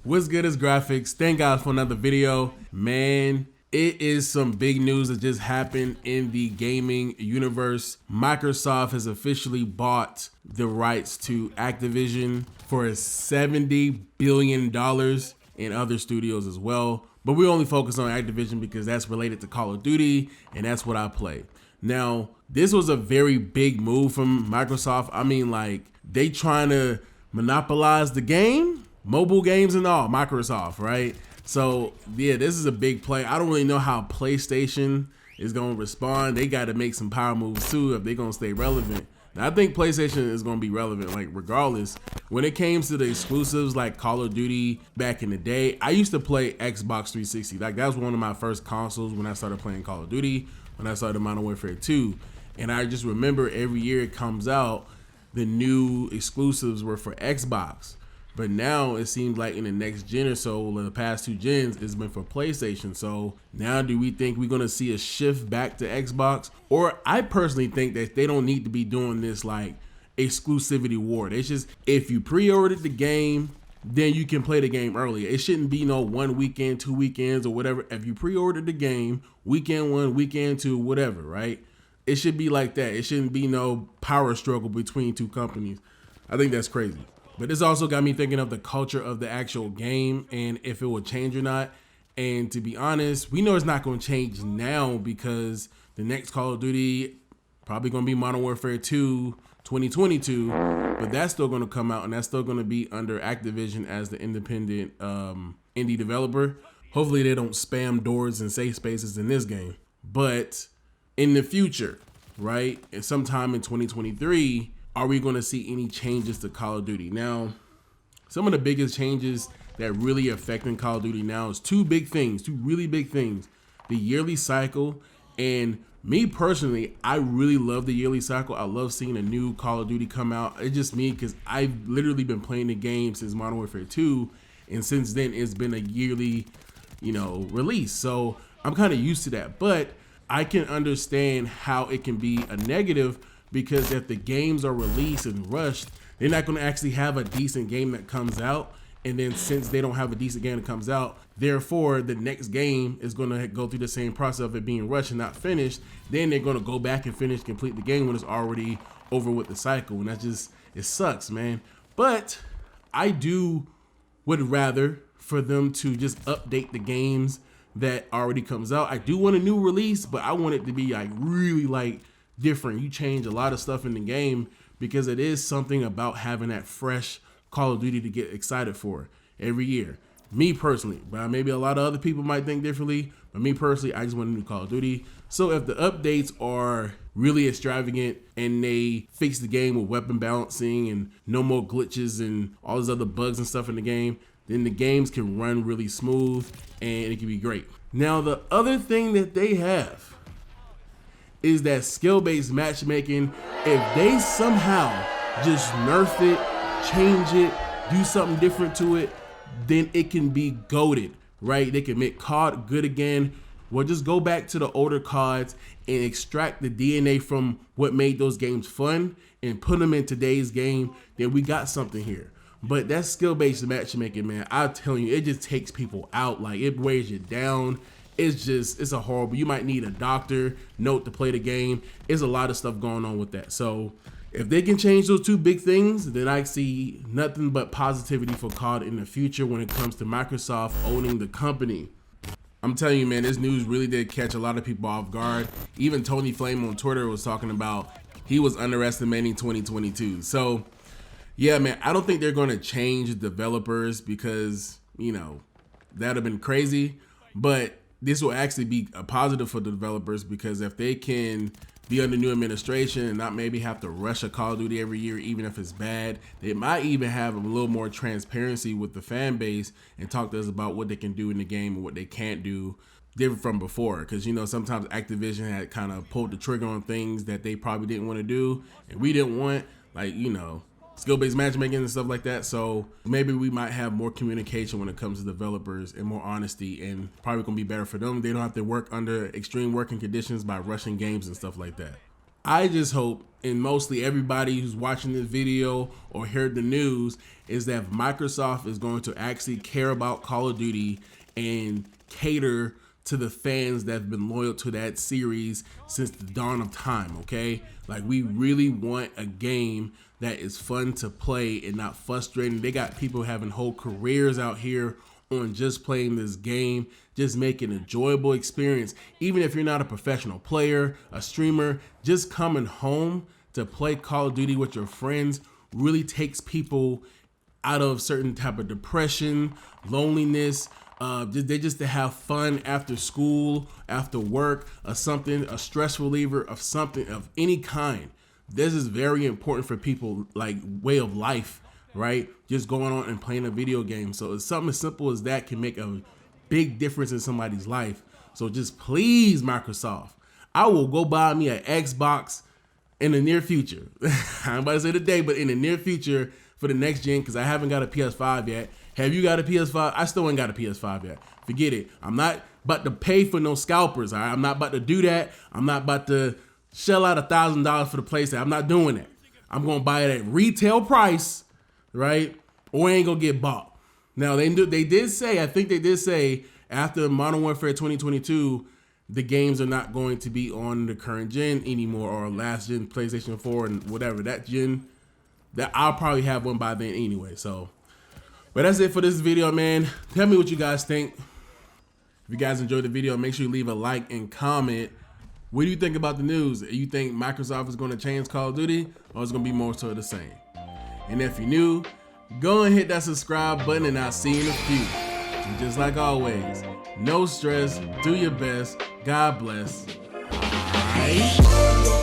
What's good is Graphix. Thank God for another video. Man, it is some big news that just happened in the gaming universe. Microsoft has officially bought the rights to Activision for $70 billion and other studios as well. But we only focus on Activision because that's related to Call of Duty and that's what I play. Now, this was a very big move from Microsoft. I mean, like, they trying to monopolize the game, mobile games and all, Microsoft, right? So yeah, this is a big play. I don't really know how PlayStation is gonna respond. They got to make some power moves too if they're gonna stay relevant. Now, I think PlayStation is gonna be relevant, like regardless. When it came to the exclusives like Call of Duty back in the day, I used to play Xbox 360. Like that was one of my first consoles when I started playing Call of Duty, when I started Modern Warfare 2. And I just remember every year it comes out, the new exclusives were for Xbox. But now it seems like in the next gen or so, the past 2 gens, it's been for PlayStation. So now do we think we're gonna see a shift back to Xbox? Or I personally think that they don't need to be doing this like exclusivity war. It's just, if you pre-ordered the game, then you can play the game earlier. It shouldn't be no 1 weekend, 2 weekends or whatever. If you pre-ordered the game, weekend 1, weekend 2, whatever, right? It should be like that. It shouldn't be no power struggle between 2 companies. I think that's crazy. But this also got me thinking of the culture of the actual game and if it will change or not. And to be honest, we know it's not going to change now because the next Call of Duty probably going to be Modern Warfare 2 2022, but that's still going to come out and that's still going to be under Activision as the independent indie developer. Hopefully they don't spam doors and safe spaces in this game. But in the future, right, and sometime in 2023, are we going to see any changes to Call of Duty? Now, some of the biggest changes that really affecting Call of Duty now is 2 big things, 2 really big things. The yearly cycle, and me personally, I really love the yearly cycle. I love seeing a new Call of Duty come out. It's just me because I've literally been playing the game since Modern Warfare 2, and since then it's been a yearly, release. So I'm kind of used to that, but I can understand how it can be a negative because if the games are released and rushed, they're not going to actually have a decent game that comes out. And then since they don't have a decent game that comes out, therefore the next game is going to go through the same process of it being rushed and not finished. Then they're going to go back and complete the game when it's already over with the cycle. And that just, it sucks, man. But I would rather for them to just update the games that already comes out. I do want a new release, but I want it to be like really like different. You change a lot of stuff in the game because it is something about having that fresh Call of Duty to get excited for every year. Me personally, but maybe a lot of other people might think differently, but me personally, I just want a new Call of Duty. So if the updates are really extravagant and they fix the game with weapon balancing and no more glitches and all those other bugs and stuff in the game, then the games can run really smooth and it can be great. Now, the other thing that they have is that skill-based matchmaking. If they somehow just nerf it, change it, do something different to it, then it can be goated, right? They can make COD good again. Well, just go back to the older CODs and extract the DNA from what made those games fun and put them in today's game, then we got something here. But that skill-based matchmaking, man, I'm telling you, it just takes people out. Like, it wears you down. It's a horrible, you might need a doctor note to play the game. There's a lot of stuff going on with that. So if they can change those 2 big things, then I see nothing but positivity for COD in the future when it comes to Microsoft owning the company. I'm telling you, man, this news really did catch a lot of people off guard. Even Tony Flame on Twitter was talking about he was underestimating 2022. So yeah, man, I don't think they're going to change developers because, that'd have been crazy. But this will actually be a positive for the developers because if they can be under new administration and not maybe have to rush a Call of Duty every year, even if it's bad, they might even have a little more transparency with the fan base and talk to us about what they can do in the game and what they can't do different from before. Because, sometimes Activision had kind of pulled the trigger on things that they probably didn't want to do and we didn't want, like, skill-based matchmaking and stuff like that. So maybe we might have more communication when it comes to developers and more honesty, and probably gonna be better for them. They don't have to work under extreme working conditions by rushing games and stuff like that. I just hope, and mostly everybody who's watching this video or heard the news, is that Microsoft is going to actually care about Call of Duty and cater to the fans that have been loyal to that series since the dawn of time, okay? Like, we really want a game that is fun to play and not frustrating. They got people having whole careers out here on just playing this game, just make an enjoyable experience. Even if you're not a professional player, a streamer, just coming home to play Call of Duty with your friends really takes people out of certain type of depression, loneliness, just to have fun after school, after work, or something, a stress reliever of something of any kind. This is very important for people, like way of life, right? Just going on and playing a video game. So it's something as simple as that can make a big difference in somebody's life. So just please, Microsoft, I will go buy me an Xbox in the near future. I'm about to say today, but in the near future for the next gen, because I haven't got a PS5 yet. Have you got a PS5? I still ain't got a PS5 yet. Forget it. I'm not about to pay for no scalpers, all right? I'm not about to do that. I'm not about to shell out $1,000 for the PlayStation. I'm not doing that. I'm gonna buy it at retail price, right? Or it ain't gonna get bought. Now they did say, I think they did say after Modern Warfare 2022, the games are not going to be on the current gen anymore, or last gen PlayStation 4 and whatever that gen. That I'll probably have one by then anyway. So, but that's it for this video, man. Tell me what you guys think. If you guys enjoyed the video, make sure you leave a like and comment. What do you think about the news? You think Microsoft is going to change Call of Duty, or is it going to be more so the same? And if you're new, go and hit that subscribe button, and I'll see you in a few. And just like always, no stress, do your best, God bless. All right.